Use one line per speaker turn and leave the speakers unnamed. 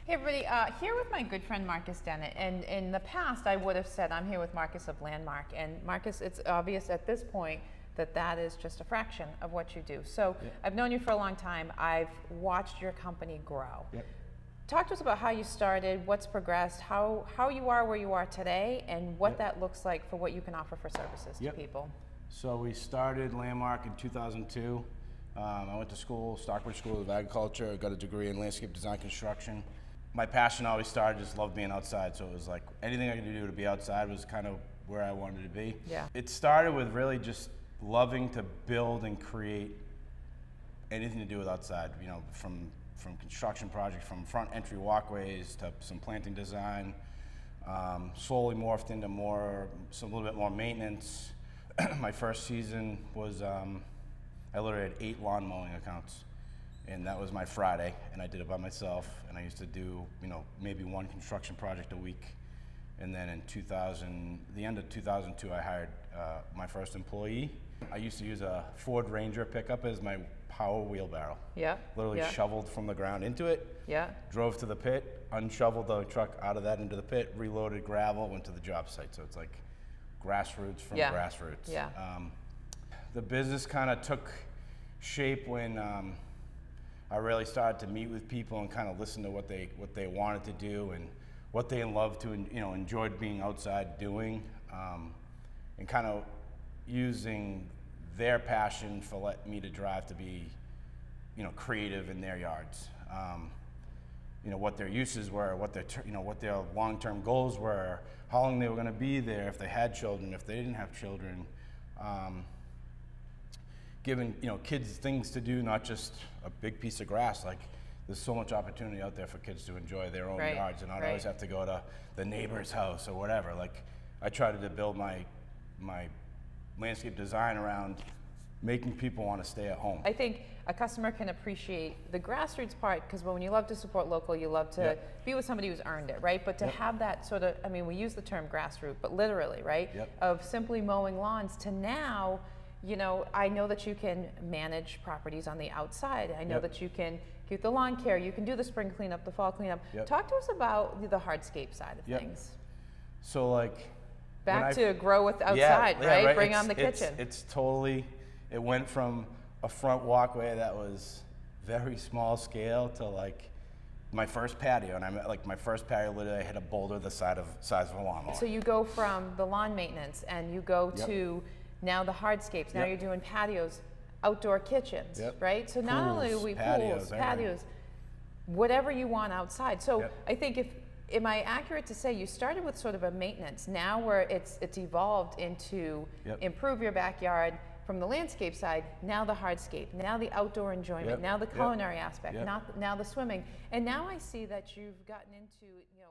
Hey everybody, here with my good friend Marcus Dennett, and in the past I would have said I'm here with Marcus of Landmarc, and Marcus, it's obvious at this point that that is just a fraction of what you do. So I've known you for a long time, I've watched your company grow. Talk to us about how you started, what's progressed, how you are where you are today, and what that looks like for what you can offer for services to people.
So we started Landmarc in 2002. I went to school, Stockbridge School of Agriculture, got a degree in landscape design construction. My passion always started, just loved being outside, so it was like anything I could do to be outside was kind of where I wanted to be. It started with really just loving to build and create anything to do with outside, you know, from construction projects, from front entry walkways to some planting design, slowly morphed into a little bit more maintenance. My first season was, I literally had 8 lawn mowing accounts. And that was my Friday, and I did it by myself. And I used to do, you know, maybe 1 construction project a week. And then in the end of 2002, I hired my first employee. I used to use a Ford Ranger pickup as my power wheelbarrow. Literally shoveled from the ground into it. Drove to the pit, unshoveled the truck out of that into the pit, reloaded gravel, went to the job site. So it's like grassroots from grassroots. The business kind of took shape when I really started to meet with people and kind of listen to what they wanted to do and what they loved to, you know, enjoyed being outside doing, and kind of using their passion for letting me to drive to be, you know, creative in their yards. You know, what their uses were, what their long-term goals were, how long they were going to be there, if they had children, if they didn't have children. Giving, you know, kids things to do, not just a big piece of grass. Like, there's so much opportunity out there for kids to enjoy their own yards and not always have to go to the neighbor's house or whatever. Like, I tried to build my landscape design around making people want to stay at home.
I think a customer can appreciate the grassroots part, because when you love to support local, you love to be with somebody who's earned it, right? But to have that sort of, I mean, we use the term grassroots, but literally, right? Of simply mowing lawns to now, you know, I know that you can manage properties on the outside. I know that you can do the lawn care, you can do the spring cleanup, the fall cleanup. Talk to us about the hardscape side of things.
So like,
back to grow with outside, right? Bring on the kitchen.
It's totally, it went from a front walkway that was very small scale to like my first patio, and I'm like, my first patio literally I hit a boulder the size of a lawnmower.
So you go from the lawn maintenance and you go to now the hardscapes, now you're doing patios, outdoor kitchens, right? So not only do we patios, whatever you want outside. So I think am I accurate to say you started with sort of a maintenance, now where it's evolved into improve your backyard from the landscape side, now the hardscape, now the outdoor enjoyment, now the culinary aspect, now the swimming. And now I see that you've gotten into, you know,